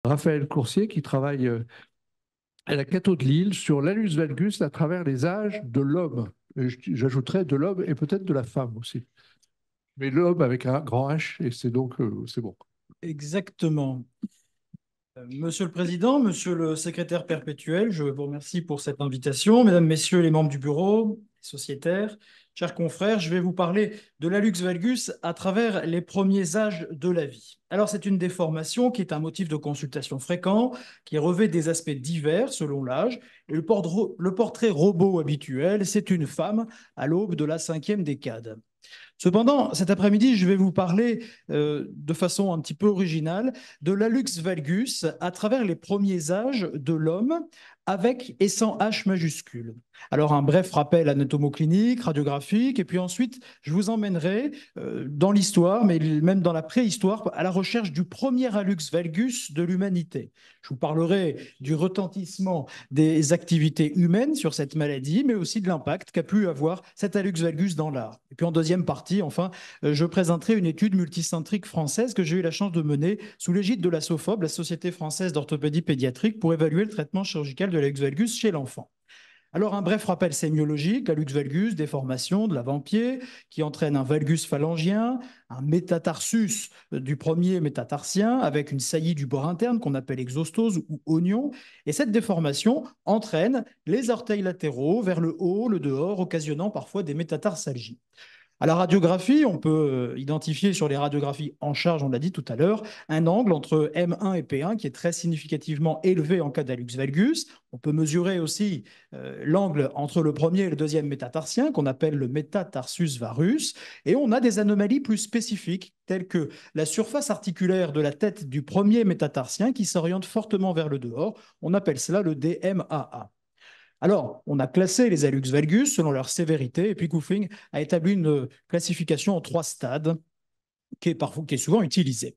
Raphaël Coursier qui travaille à la Cato de Lille sur l'allus valgus à travers les âges de l'homme. Et j'ajouterais de l'homme et peut-être de la femme aussi. Mais l'homme avec un grand H, et c'est donc c'est bon. Exactement. Monsieur le Président, Monsieur le Secrétaire perpétuel, je vous remercie pour cette invitation. Mesdames, Messieurs les membres du bureau, sociétaires, chers confrères, je vais vous parler de l'hallux valgus à travers les premiers âges de la vie. Alors, c'est une déformation qui est un motif de consultation fréquent, qui revêt des aspects divers selon l'âge. Et le portrait robot habituel, c'est une femme à l'aube de la cinquième décade. Cependant, cet après-midi, je vais vous parler de façon un petit peu originale de l'hallux valgus à travers les premiers âges de l'homme avec et sans H majuscule. Alors, un bref rappel anatomoclinique, radiographique, et puis ensuite, je vous emmènerai dans l'histoire, mais même dans la préhistoire, à la recherche du premier hallux valgus de l'humanité. Je vous parlerai du retentissement des activités humaines sur cette maladie, mais aussi de l'impact qu'a pu avoir cet hallux valgus dans l'art. Et puis en deuxième partie, enfin, je présenterai une étude multicentrique française que j'ai eu la chance de mener sous l'égide de la SOFOB, la Société française d'orthopédie pédiatrique, pour évaluer le traitement chirurgical de l'hallux valgus chez l'enfant. Alors, un bref rappel sémiologique, hallux valgus, déformation de l'avant-pied, qui entraîne un valgus phalangien, un métatarsus du premier métatarsien, avec une saillie du bord interne qu'on appelle exostose ou oignon. Et cette déformation entraîne les orteils latéraux vers le haut, le dehors, occasionnant parfois des métatarsalgies. À la radiographie, on peut identifier sur les radiographies en charge, on l'a dit tout à l'heure, un angle entre M1 et P1 qui est très significativement élevé en cas d'hallux valgus. On peut mesurer aussi l'angle entre le premier et le deuxième métatarsien qu'on appelle le métatarsus varus. Et on a des anomalies plus spécifiques telles que la surface articulaire de la tête du premier métatarsien qui s'oriente fortement vers le dehors. On appelle cela le DMAA. Alors, on a classé les hallux valgus selon leur sévérité, et puis Goofing a établi une classification en 3 stades qui est souvent utilisée.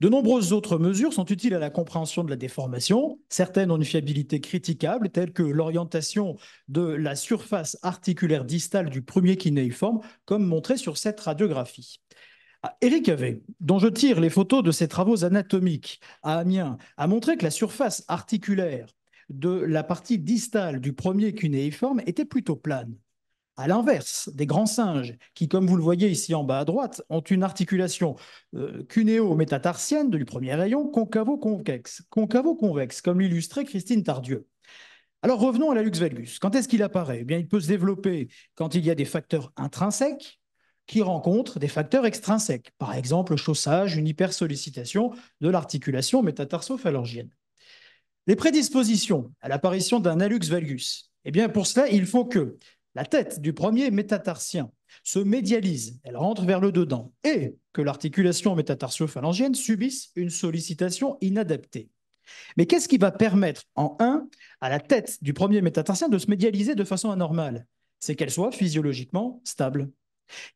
De nombreuses autres mesures sont utiles à la compréhension de la déformation. Certaines ont une fiabilité critiquable, telle que l'orientation de la surface articulaire distale du premier kinéiforme, comme montré sur cette radiographie. Éric Havet, dont je tire les photos de ses travaux anatomiques à Amiens, a montré que la surface articulaire de la partie distale du premier cunéiforme était plutôt plane. À l'inverse, des grands singes, qui, comme vous le voyez ici en bas à droite, ont une articulation cunéo-métatarsienne du premier rayon concavo-convexe, comme l'illustrait Christine Tardieu. Alors revenons à l'hallux valgus. Quand est-ce qu'il apparaît? Eh bien, il peut se développer quand il y a des facteurs intrinsèques qui rencontrent des facteurs extrinsèques. Par exemple, le chaussage, une hypersollicitation de l'articulation métatarsophalangienne. Les prédispositions à l'apparition d'un hallux valgus. Eh bien, pour cela, il faut que la tête du premier métatarsien se médialise, elle rentre vers le dedans, et que l'articulation métatarsophalangienne subisse une sollicitation inadaptée. Mais qu'est-ce qui va permettre, en un, à la tête du premier métatarsien de se médialiser de façon anormale? C'est qu'elle soit physiologiquement stable.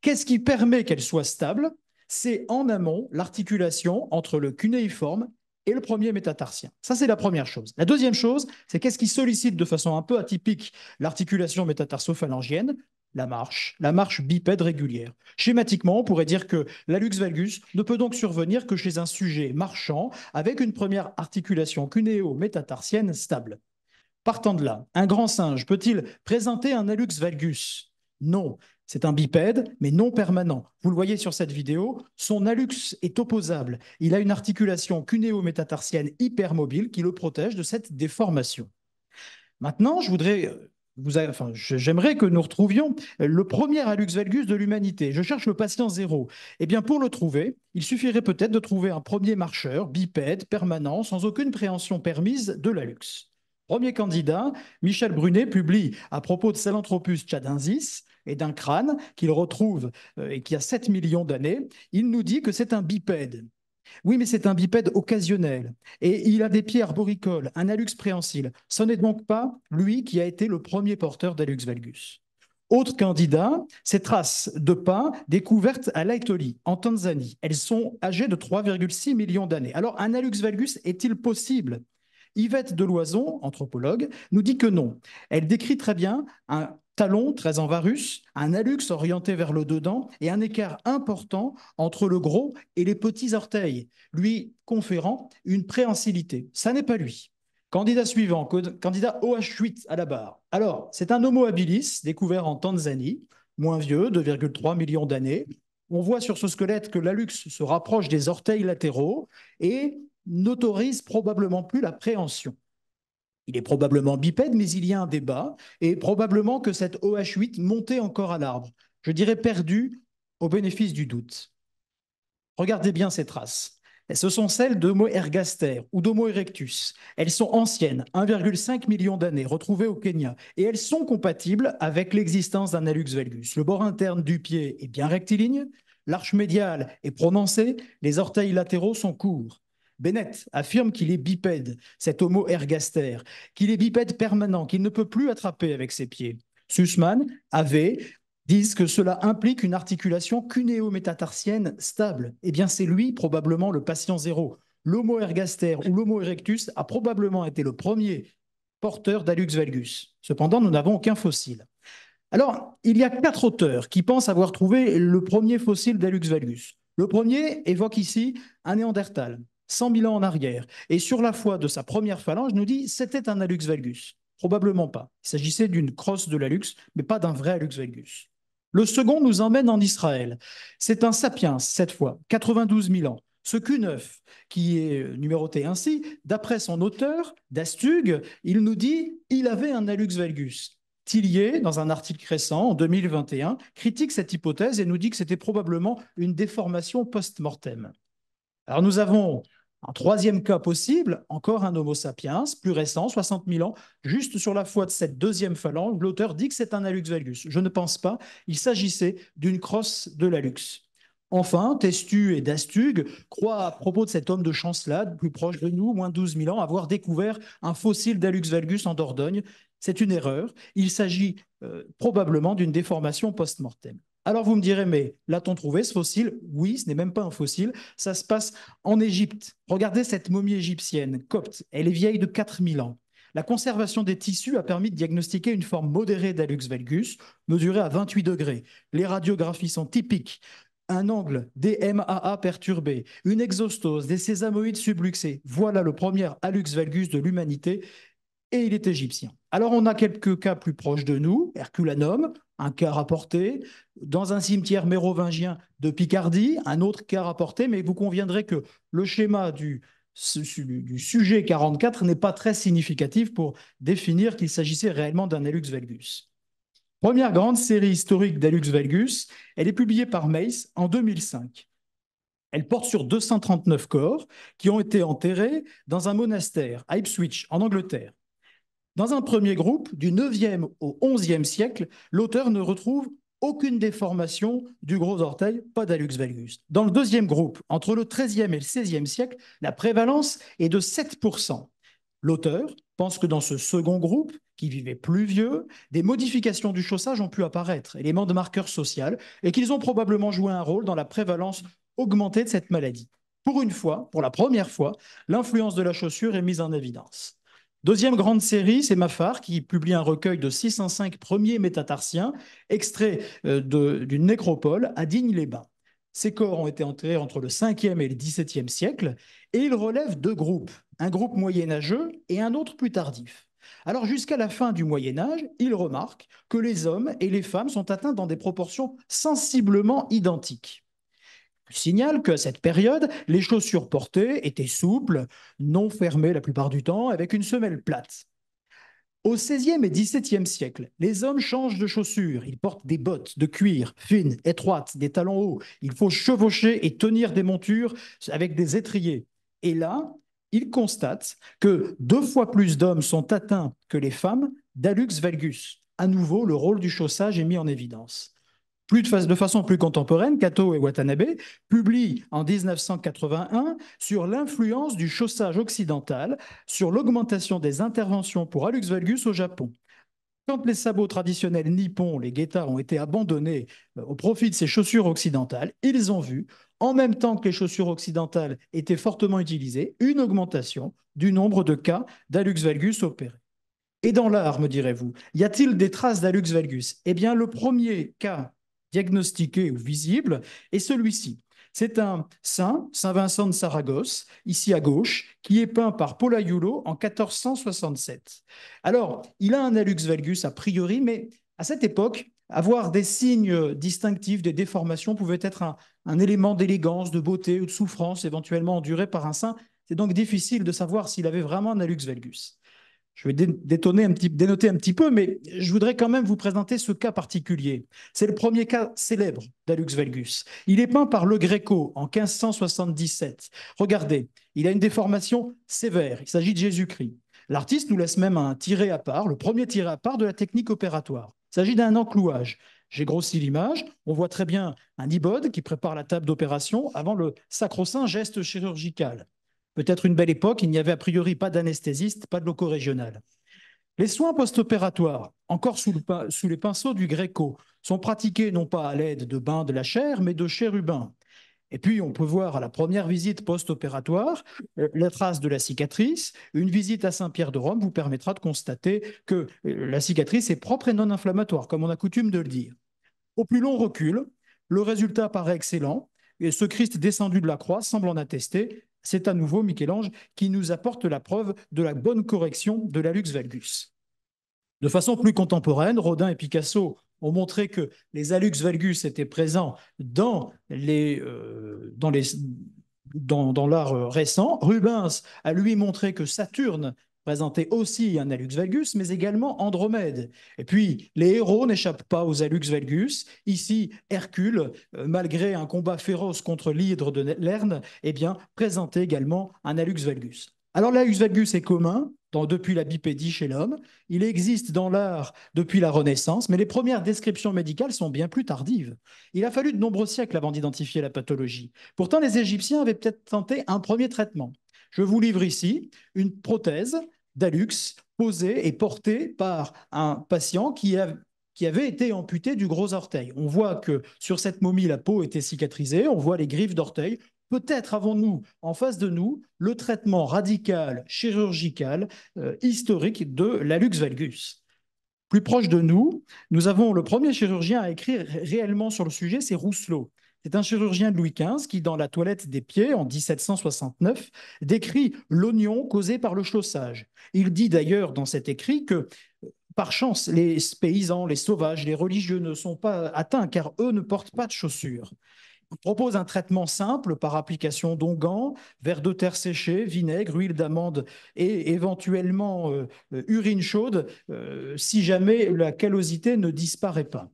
Qu'est-ce qui permet qu'elle soit stable? C'est en amont l'articulation entre le cunéiforme et le premier métatarsien. Ça, c'est la première chose. La deuxième chose, c'est qu'est-ce qui sollicite de façon un peu atypique l'articulation métatarsophalangienne? La marche bipède régulière. Schématiquement, on pourrait dire que l'hallux valgus ne peut donc survenir que chez un sujet marchant avec une première articulation cunéo-métatarsienne stable. Partant de là, un grand singe peut-il présenter un hallux valgus? Non, c'est un bipède, mais non permanent. Vous le voyez sur cette vidéo, son hallux est opposable. Il a une articulation cunéo-métatarsienne hypermobile qui le protège de cette déformation. Maintenant, j'aimerais que nous retrouvions le premier hallux valgus de l'humanité. Je cherche le patient zéro. Eh bien, pour le trouver, il suffirait peut-être de trouver un premier marcheur bipède permanent sans aucune préhension permise de l'hallux. Premier candidat, Michel Brunet publie à propos de Sahelanthropus tchadensis et d'un crâne qu'il retrouve et qui a 7 millions d'années. Il nous dit que c'est un bipède. Oui, mais c'est un bipède occasionnel. Et il a des pieds arboricoles, un hallux préhensile. Ce n'est donc pas lui qui a été le premier porteur d'hallux valgus. Autre candidat, ces traces de pas découvertes à Laetoli, en Tanzanie. Elles sont âgées de 3,6 millions d'années. Alors, un hallux valgus est-il possible? Yvette Deloison, anthropologue, nous dit que non. Elle décrit très bien un talon très en varus, un hallux orienté vers le dedans et un écart important entre le gros et les petits orteils, lui conférant une préhensilité. Ça n'est pas lui. Candidat suivant, candidat OH8 à la barre. Alors, c'est un Homo habilis découvert en Tanzanie, moins vieux, 2,3 millions d'années. On voit sur ce squelette que l'hallux se rapproche des orteils latéraux et n'autorise probablement plus la préhension. Il est probablement bipède, mais il y a un débat, et probablement que cette OH8 montait encore à l'arbre. Je dirais perdu au bénéfice du doute. Regardez bien ces traces. Ce sont celles d'Homo ergaster ou d'Homo erectus. Elles sont anciennes, 1,5 million d'années, retrouvées au Kenya, et elles sont compatibles avec l'existence d'un hallux valgus. Le bord interne du pied est bien rectiligne, l'arche médiale est prononcée, les orteils latéraux sont courts. Bennett affirme qu'il est bipède, cet Homo ergaster, qu'il est bipède permanent, qu'il ne peut plus attraper avec ses pieds. Sussman avait disent que cela implique une articulation cunéo-métatarsienne stable. Eh bien, c'est lui probablement le patient zéro. L'Homo ergaster ou l'Homo erectus a probablement été le premier porteur d'hallux valgus. Cependant, nous n'avons aucun fossile. Alors, il y a 4 auteurs qui pensent avoir trouvé le premier fossile d'hallux valgus. Le premier évoque ici un néandertal, 100 000 ans en arrière, et sur la foi de sa première phalange nous dit c'était un hallux valgus. Probablement pas. Il s'agissait d'une crosse de l'hallux, mais pas d'un vrai hallux valgus. Le second nous emmène en Israël. C'est un sapiens, cette fois, 92 000 ans. Ce Q9, qui est numéroté ainsi, d'après son auteur, Dastug, il nous dit il avait un hallux valgus. Tillier, dans un article récent, en 2021, critique cette hypothèse et nous dit que c'était probablement une déformation post-mortem. Alors nous avons un troisième cas possible, encore un Homo sapiens, plus récent, 60 000 ans, juste sur la foi de cette deuxième phalange. L'auteur dit que c'est un hallux valgus. Je ne pense pas. Il s'agissait d'une crosse de l'hallux. Enfin, Testu et Dastug croient à propos de cet homme de Chancelade, plus proche de nous, moins de 12 000 ans, avoir découvert un fossile d'hallux valgus en Dordogne. C'est une erreur. Il s'agit probablement d'une déformation post-mortem. Alors vous me direz, mais l'a-t-on trouvé ce fossile? Oui, ce n'est même pas un fossile, ça se passe en Égypte. Regardez cette momie égyptienne, copte, elle est vieille de 4000 ans. La conservation des tissus a permis de diagnostiquer une forme modérée d'hallux valgus, mesurée à 28 degrés. Les radiographies sont typiques. Un angle DMAA perturbé, une exostose, des sésamoïdes subluxés. Voilà le premier hallux valgus de l'humanité et il est égyptien. Alors on a quelques cas plus proches de nous, Herculanum, un cas rapporté, dans un cimetière mérovingien de Picardie, un autre cas rapporté, mais vous conviendrez que le schéma du sujet 44 n'est pas très significatif pour définir qu'il s'agissait réellement d'un hallux valgus. Première grande série historique d'hallux valgus, elle est publiée par Mace en 2005. Elle porte sur 239 corps qui ont été enterrés dans un monastère à Ipswich, en Angleterre. Dans un premier groupe, du 9e au 11e siècle, l'auteur ne retrouve aucune déformation du gros orteil, pas d'hallux valgus. Dans le deuxième groupe, entre le 13e et le 16e siècle, la prévalence est de 7%. L'auteur pense que dans ce second groupe, qui vivait plus vieux, des modifications du chaussage ont pu apparaître, éléments de marqueur social, et qu'ils ont probablement joué un rôle dans la prévalence augmentée de cette maladie. Pour une fois, pour la première fois, l'influence de la chaussure est mise en évidence. Deuxième grande série, c'est Mafar qui publie un recueil de 605 premiers métatarsiens, extraits d'une nécropole à Digne-les-Bains. Ces corps ont été enterrés entre le 5e et le 17e siècle et ils relèvent 2 groupes, un groupe moyenâgeux et un autre plus tardif. Alors jusqu'à la fin du Moyen-Âge, il remarque que les hommes et les femmes sont atteints dans des proportions sensiblement identiques. Il signale qu'à cette période, les chaussures portées étaient souples, non fermées la plupart du temps, avec une semelle plate. Au XVIe et XVIIe siècle, les hommes changent de chaussures. Ils portent des bottes de cuir fines, étroites, des talons hauts. Il faut chevaucher et tenir des montures avec des étriers. Et là, ils constatent que 2 fois plus d'hommes sont atteints que les femmes d'hallux valgus. À nouveau, le rôle du chaussage est mis en évidence. De façon plus contemporaine, Kato et Watanabe publient en 1981 sur l'influence du chaussage occidental sur l'augmentation des interventions pour hallux valgus au Japon. Quand les sabots traditionnels nippons, les guettas, ont été abandonnés au profit de ces chaussures occidentales, ils ont vu, en même temps que les chaussures occidentales étaient fortement utilisées, une augmentation du nombre de cas d'hallux valgus opérés. Et dans l'art, me direz-vous, y a-t-il des traces d'Hallux valgus? Eh bien, le premier cas diagnostiqué ou visible est celui-ci. C'est un saint, Saint Vincent de Saragosse, ici à gauche, qui est peint par Pollaiuolo en 1467. Alors, il a un hallux valgus a priori, mais à cette époque, avoir des signes distinctifs, des déformations, pouvait être un élément d'élégance, de beauté ou de souffrance éventuellement enduré par un saint. C'est donc difficile de savoir s'il avait vraiment un hallux valgus. Je vais dénoter un petit peu, mais je voudrais quand même vous présenter ce cas particulier. C'est le premier cas célèbre d'Hallux valgus. Il est peint par Le Greco en 1577. Regardez, il a une déformation sévère. Il s'agit de Jésus-Christ. L'artiste nous laisse même un tiré à part, le premier tiré à part de la technique opératoire. Il s'agit d'un enclouage. J'ai grossi l'image. On voit très bien un ibode qui prépare la table d'opération avant le sacro-saint geste chirurgical. Peut-être une belle époque, il n'y avait a priori pas d'anesthésiste, pas de locaux régional. Les soins post-opératoires, encore sous les pinceaux du Greco, sont pratiqués non pas à l'aide de bains de la chair, mais de chérubins. Et puis, on peut voir à la première visite post-opératoire la trace de la cicatrice. Une visite à Saint-Pierre de Rome vous permettra de constater que la cicatrice est propre et non inflammatoire, comme on a coutume de le dire. Au plus long recul, le résultat paraît excellent et ce Christ descendu de la croix semble en attester. C'est à nouveau Michel-Ange qui nous apporte la preuve de la bonne correction de l'hallux valgus. De façon plus contemporaine, Rodin et Picasso ont montré que les hallux valgus étaient présents dans l'art récent. Rubens a lui montré que Saturne présentait aussi un hallux valgus, mais également Andromède. Et puis, les héros n'échappent pas aux hallux valgus. Ici, Hercule, malgré un combat féroce contre l'hydre de Lerne, eh bien, présentait également un hallux valgus. Alors, l'hallux valgus est commun depuis la bipédie chez l'homme. Il existe dans l'art depuis la Renaissance, mais les premières descriptions médicales sont bien plus tardives. Il a fallu de nombreux siècles avant d'identifier la pathologie. Pourtant, les Égyptiens avaient peut-être tenté un premier traitement. Je vous livre ici une prothèse d'hallux posée et portée par un patient qui avait été amputé du gros orteil. On voit que sur cette momie, la peau était cicatrisée, on voit les griffes d'orteil. Peut-être avons-nous en face de nous le traitement radical, chirurgical, historique de l'hallux valgus. Plus proche de nous, nous avons le premier chirurgien à écrire réellement sur le sujet, c'est Rousselot. C'est un chirurgien de Louis XV qui, dans La toilette des pieds, en 1769, décrit l'oignon causé par le chaussage. Il dit d'ailleurs dans cet écrit que, par chance, les paysans, les sauvages, les religieux ne sont pas atteints car eux ne portent pas de chaussures. Il propose un traitement simple par application d'onguents, verre de terre séchée, vinaigre, huile d'amande et éventuellement urine chaude si jamais la callosité ne disparaît pas.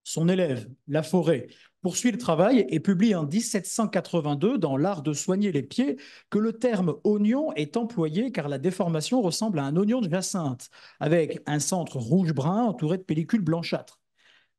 Son élève, Laforêt, poursuit le travail et publie en 1782 dans L'art de soigner les pieds que le terme oignon est employé car la déformation ressemble à un oignon de jacinthe, avec un centre rouge-brun entouré de pellicules blanchâtres.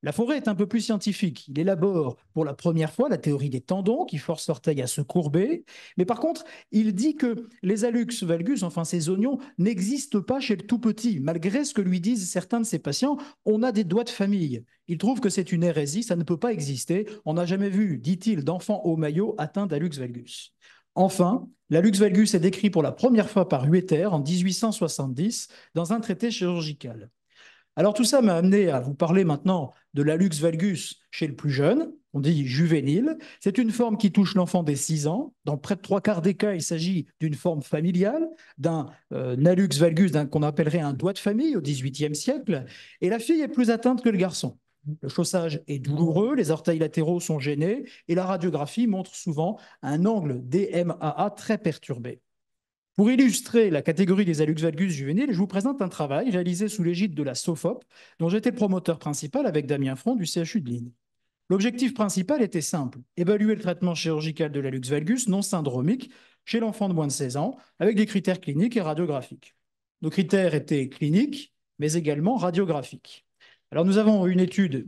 Laforêt est un peu plus scientifique. Il élabore pour la première fois la théorie des tendons qui forcent l'orteil à se courber. Mais par contre, il dit que les hallux valgus, enfin ces oignons, n'existent pas chez le tout petit. Malgré ce que lui disent certains de ses patients, on a des doigts de famille. Il trouve que c'est une hérésie, ça ne peut pas exister. On n'a jamais vu, dit-il, d'enfant au maillot atteint d'hallux valgus. Enfin, l'hallux valgus est décrit pour la première fois par Huetter en 1870 dans un traité chirurgical. Alors tout ça m'a amené à vous parler maintenant de l'hallux valgus chez le plus jeune, on dit juvénile. C'est une forme qui touche l'enfant dès 6 ans. Dans près de 3 quarts des cas, il s'agit d'une forme familiale, d'un hallux valgus qu'on appellerait un doigt de famille au XVIIIe siècle. Et la fille est plus atteinte que le garçon. Le chaussage est douloureux, les orteils latéraux sont gênés et la radiographie montre souvent un angle DMAA très perturbé. Pour illustrer la catégorie des hallux valgus juvéniles, je vous présente un travail réalisé sous l'égide de la SOFOP, dont j'étais le promoteur principal avec Damien Front du CHU de Lille. L'objectif principal était simple, évaluer le traitement chirurgical de l'hallux valgus non syndromique chez l'enfant de moins de 16 ans, avec des critères cliniques et radiographiques. Nos critères étaient cliniques, mais également radiographiques. Alors, nous avons une étude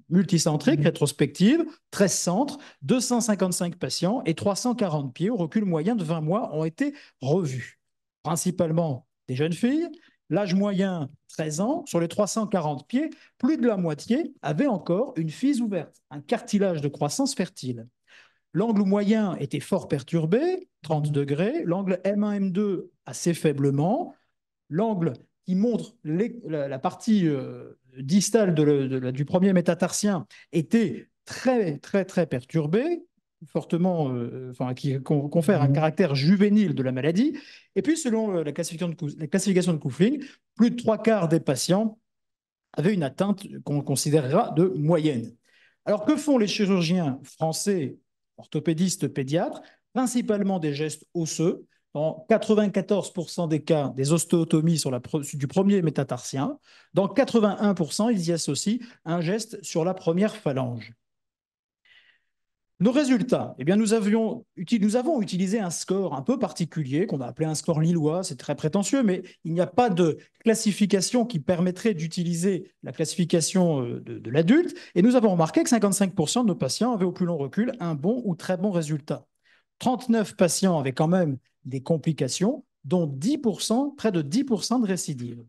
multicentrique, rétrospective, 13 centres, 255 patients et 340 pieds au recul moyen de 20 mois ont été revus. Principalement des jeunes filles, l'âge moyen 13 ans, sur les 340 pieds, plus de la moitié avait encore une FIS ouverte, un cartilage de croissance fertile. L'angle moyen était fort perturbé, 30 degrés, l'angle M1, M2 assez faiblement, l'angle qui montre la partie distale du premier métatarsien était très, très, très perturbée, fortement, enfin, qui confère un caractère juvénile de la maladie. Et puis, selon la classification de Koufling, plus de trois quarts des patients avaient une atteinte qu'on considérera de moyenne. Alors, que font les chirurgiens français, orthopédistes, pédiatres? Principalement des gestes osseux. Dans 94% des cas, des ostéotomies du premier métatarsien. Dans 81%, ils y associent un geste sur la première phalange. Nos résultats, eh bien, nous avons utilisé un score un peu particulier qu'on a appelé un score lillois, c'est très prétentieux, mais il n'y a pas de classification qui permettrait d'utiliser la classification de l'adulte. Et nous avons remarqué que 55% de nos patients avaient au plus long recul un bon ou très bon résultat. 39 patients avaient quand même des complications, dont 10%, près de 10% de récidives.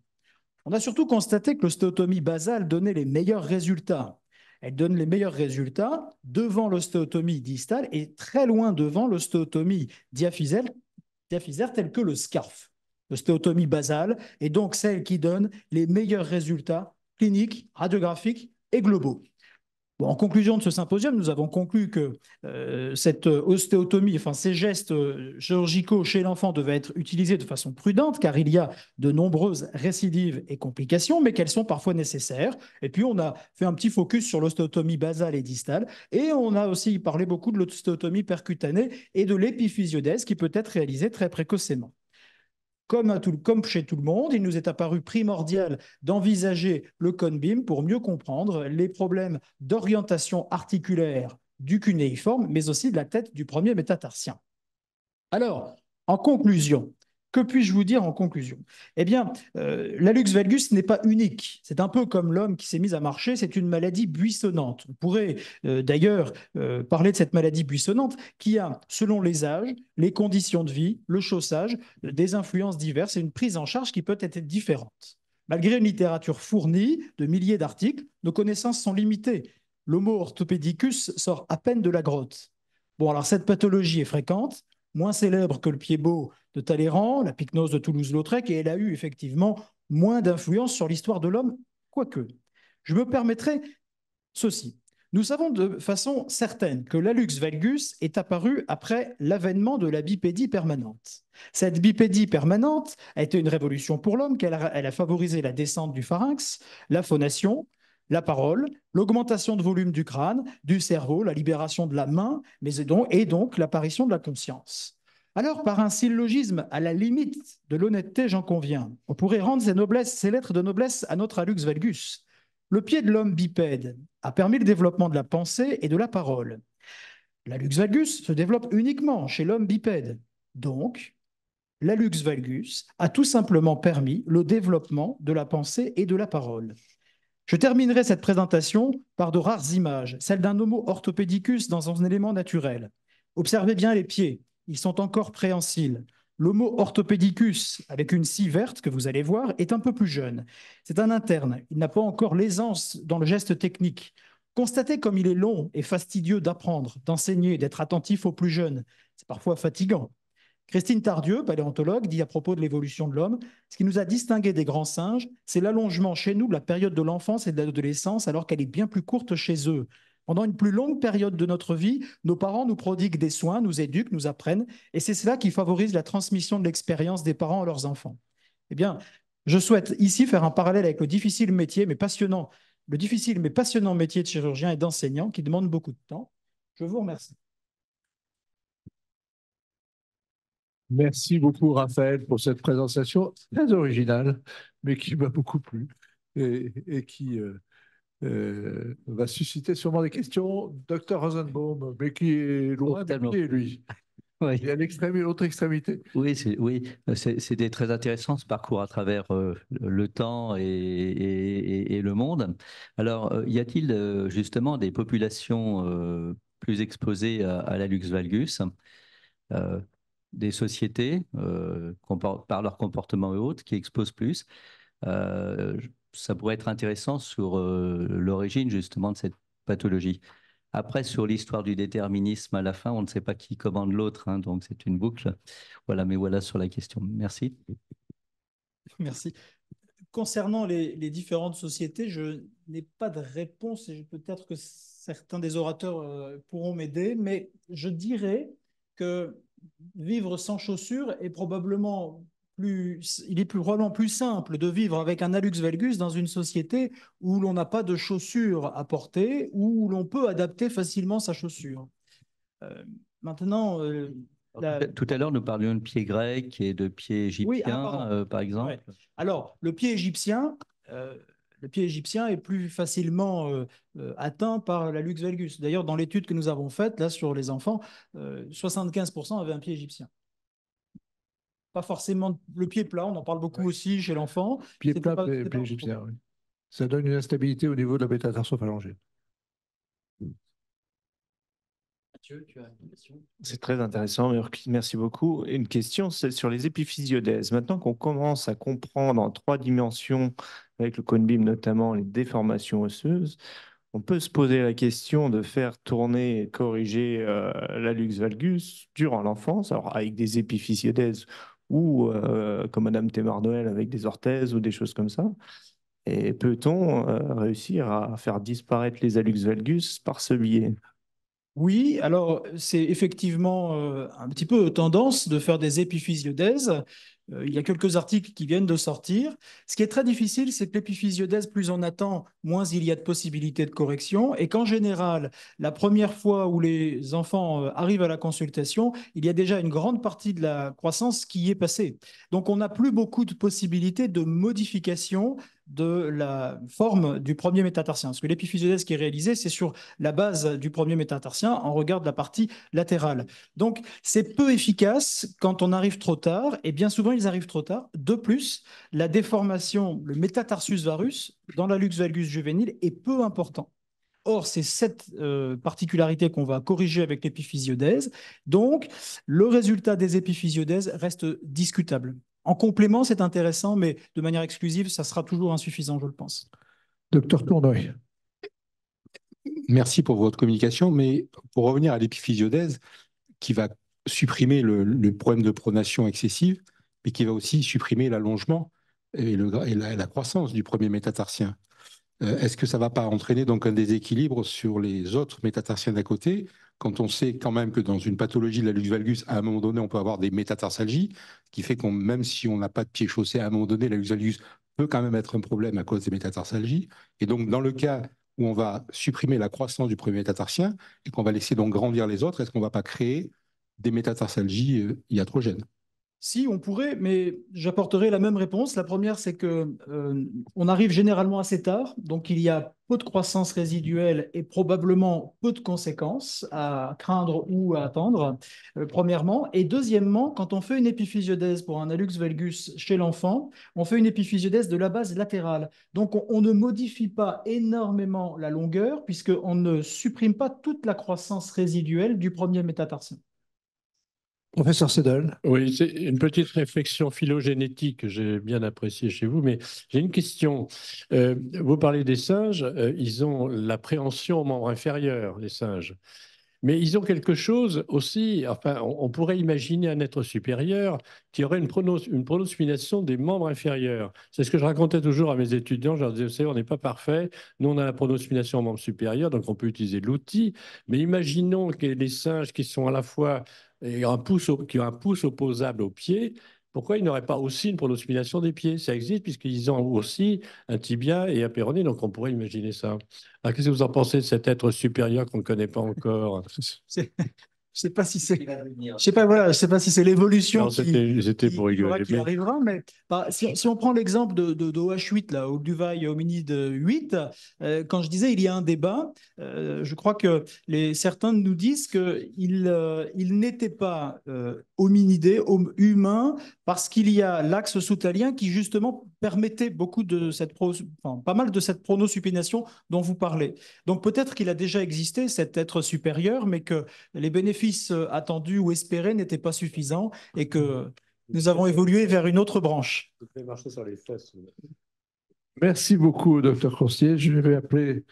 On a surtout constaté que l'ostéotomie basale donnait les meilleurs résultats. Elle donne les meilleurs résultats devant l'ostéotomie distale et très loin devant l'ostéotomie diaphysaire telle que le SCARF. L'ostéotomie basale est donc celle qui donne les meilleurs résultats cliniques, radiographiques et globaux. Bon, en conclusion de ce symposium, nous avons conclu que cette ostéotomie, enfin ces gestes chirurgicaux chez l'enfant devaient être utilisés de façon prudente car il y a de nombreuses récidives et complications, mais qu'elles sont parfois nécessaires. Et puis on a fait un petit focus sur l'ostéotomie basale et distale et on a aussi parlé beaucoup de l'ostéotomie percutanée et de l'épiphysiodèse qui peut être réalisée très précocement. Comme chez tout le monde, il nous est apparu primordial d'envisager le CONBIM pour mieux comprendre les problèmes d'orientation articulaire du cunéiforme, mais aussi de la tête du premier métatarsien. Alors, en conclusion, que puis-je vous dire en conclusion? Eh bien, l'hallux valgus n'est pas unique. C'est un peu comme l'homme qui s'est mis à marcher, c'est une maladie buissonnante. On pourrait d'ailleurs parler de cette maladie buissonnante qui a, selon les âges, les conditions de vie, le chaussage, des influences diverses et une prise en charge qui peut être différente. Malgré une littérature fournie de milliers d'articles, nos connaissances sont limitées. L'Homo orthopedicus sort à peine de la grotte. Bon, alors cette pathologie est fréquente, moins célèbre que le pied-beau de Talleyrand, la pycnose de Toulouse-Lautrec, et elle a eu effectivement moins d'influence sur l'histoire de l'homme, quoique. Je me permettrai ceci. Nous savons de façon certaine que l'hallux valgus est apparu après l'avènement de la bipédie permanente. Cette bipédie permanente a été une révolution pour l'homme, car elle a favorisé la descente du pharynx, la phonation, la parole, l'augmentation de volume du crâne, du cerveau, la libération de la main, et donc l'apparition de la conscience. Alors, par un syllogisme à la limite de l'honnêteté, j'en conviens, on pourrait rendre ces lettres de noblesse à notre hallux valgus. Le pied de l'homme bipède a permis le développement de la pensée et de la parole. L'hallux valgus se développe uniquement chez l'homme bipède. Donc, l'hallux valgus a tout simplement permis le développement de la pensée et de la parole. Je terminerai cette présentation par de rares images, celle d'un Homo orthopedicus dans un élément naturel. Observez bien les pieds, ils sont encore préhensiles. L'Homo orthopedicus, avec une scie verte que vous allez voir, est un peu plus jeune. C'est un interne, il n'a pas encore l'aisance dans le geste technique. Constatez comme il est long et fastidieux d'apprendre, d'enseigner, d'être attentif aux plus jeunes. C'est parfois fatigant. Christine Tardieu, paléontologue, dit à propos de l'évolution de l'homme, ce qui nous a distingué des grands singes, c'est l'allongement chez nous de la période de l'enfance et de l'adolescence, alors qu'elle est bien plus courte chez eux. Pendant une plus longue période de notre vie, nos parents nous prodiguent des soins, nous éduquent, nous apprennent, et c'est cela qui favorise la transmission de l'expérience des parents à leurs enfants. Eh bien, je souhaite ici faire un parallèle avec le difficile mais passionnant métier de chirurgien et d'enseignant qui demande beaucoup de temps. Je vous remercie. Merci beaucoup, Raphaël, pour cette présentation très originale, mais qui m'a beaucoup plu et qui va susciter sûrement des questions. Docteur Rosenbaum, mais qui est loin des pieds, lui. Oui. Il y a l'autre extrémité. Oui, c'était très intéressant ce parcours à travers le temps et le monde. Alors, y a-t-il justement des populations plus exposées à l'hallux valgus, des sociétés par leur comportement et autres qui exposent plus? Ça pourrait être intéressant sur l'origine justement de cette pathologie. Après, sur l'histoire du déterminisme, à la fin, on ne sait pas qui commande l'autre, hein, donc c'est une boucle. Voilà, mais voilà sur la question. Merci. Merci. concernant les différentes sociétés, je n'ai pas de réponse et peut-être que certains des orateurs pourront m'aider, mais je dirais que vivre sans chaussures est probablement probablement plus simple de vivre avec un hallux valgus dans une société où l'on n'a pas de chaussures à porter, où l'on peut adapter facilement sa chaussure. Maintenant, Tout à l'heure, nous parlions de pied grec et de pied oui, égyptien, par exemple. ouais. Alors, euh, le pied égyptien est plus facilement atteint par la lux valgus. D'ailleurs, dans l'étude que nous avons faite là sur les enfants, 75% avaient un pied égyptien. Pas forcément le pied plat, on en parle beaucoup aussi chez l'enfant. Pied C'était plat, pas- pied c'était pas un égyptien, problème. oui. Ça donne une instabilité au niveau de la métatarso-phalangienne. Mathieu, tu as une question? C'est très intéressant, merci beaucoup. Une question, c'est sur les épiphysiodèses. Maintenant qu'on commence à comprendre en 3 dimensions, avec le cone beam notamment, les déformations osseuses, on peut se poser la question de faire tourner et corriger l'hallux valgus durant l'enfance, alors avec des épiphysiodèses ou comme Madame Thémard-Noël avec des orthèses ou des choses comme ça. Et peut-on réussir à faire disparaître les hallux valgus par ce biais? Oui, alors c'est effectivement un petit peu tendance de faire des épiphysiodèses. Il y a quelques articles qui viennent de sortir. Ce qui est très difficile, c'est que l'épiphysiodèse, plus on attend, moins il y a de possibilités de correction. Et qu'en général, la première fois où les enfants arrivent à la consultation, il y a déjà une grande partie de la croissance qui y est passée. Donc on n'a plus beaucoup de possibilités de modification de la forme du premier métatarsien. Parce que l'épiphysiodèse qui est réalisée, c'est sur la base du premier métatarsien, on regarde la partie latérale. Donc, c'est peu efficace quand on arrive trop tard, et bien souvent, ils arrivent trop tard. De plus, la déformation, le métatarsus varus, dans la lux valgus juvénile, est peu important. Or, c'est cette particularité qu'on va corriger avec l'épiphysiodèse. Donc, le résultat des épiphysiodèses reste discutable. En complément, c'est intéressant, mais de manière exclusive, ça sera toujours insuffisant, je le pense. Docteur Tournoy. Merci pour votre communication, mais pour revenir à l'épiphysiodèse, qui va supprimer le problème de pronation excessive, mais qui va aussi supprimer l'allongement et la croissance du premier métatarsien. Est-ce que ça ne va pas entraîner donc un déséquilibre sur les autres métatarsiens d'à côté, quand on sait quand même que dans une pathologie de la lux valgus, à un moment donné, on peut avoir des métatarsalgies, ce qui fait que même si on n'a pas de pied chaussé, à un moment donné, la lux valgus peut quand même être un problème à cause des métatarsalgies. Et donc, dans le cas où on va supprimer la croissance du premier métatarsien et qu'on va laisser donc grandir les autres, est-ce qu'on ne va pas créer des métatarsalgies iatrogènes? Si, on pourrait, mais j'apporterai la même réponse. La première, c'est que on arrive généralement assez tard, donc il y a peu de croissance résiduelle et probablement peu de conséquences à craindre ou à attendre, premièrement. Et deuxièmement, quand on fait une épiphysiodèse pour un hallux valgus chez l'enfant, on fait une épiphysiodèse de la base latérale. Donc on ne modifie pas énormément la longueur, puisqu'on ne supprime pas toute la croissance résiduelle du premier métatarsien. Professeur Sedel. Oui, c'est une petite réflexion phylogénétique que j'ai bien appréciée chez vous, mais j'ai une question. Vous parlez des singes, ils ont l'appréhension au membre inférieur, les singes. Mais ils ont quelque chose aussi, enfin, on pourrait imaginer un être supérieur qui aurait une pronospination des membres inférieurs. C'est ce que je racontais toujours à mes étudiants. Je leur disais, vous savez, on n'est pas parfait. Nous, on a la pronospination aux membres supérieurs, donc on peut utiliser l'outil. Mais imaginons que les singes qui sont à la fois qui ont un pouce opposable au pied, pourquoi ils n'auraient pas aussi une pronospination des pieds? Ça existe puisqu'ils ont aussi un tibia et un péroné, donc on pourrait imaginer ça. Alors, qu'est-ce que vous en pensez de cet être supérieur qu'on ne connaît pas encore? Je sais pas si c'est, je sais pas, voilà, je sais pas si c'est l'évolution Non, c'était pour rigoler. qui arrivera, mais si on prend l'exemple de OH8, là, Olduvai hominide 8, quand je disais il y a un débat, je crois que certains nous disent qu'il n'était pas hominidé, humain, parce qu'il y a l'axe soutalien qui justement permettait beaucoup de pas mal de cette pronosupination dont vous parlez. Donc peut-être qu'il a déjà existé cet être supérieur, mais que les bénéfices attendus ou espérés n'étaient pas suffisants et que nous avons évolué vers une autre branche. Merci beaucoup, docteur Coursier. Je vais appeler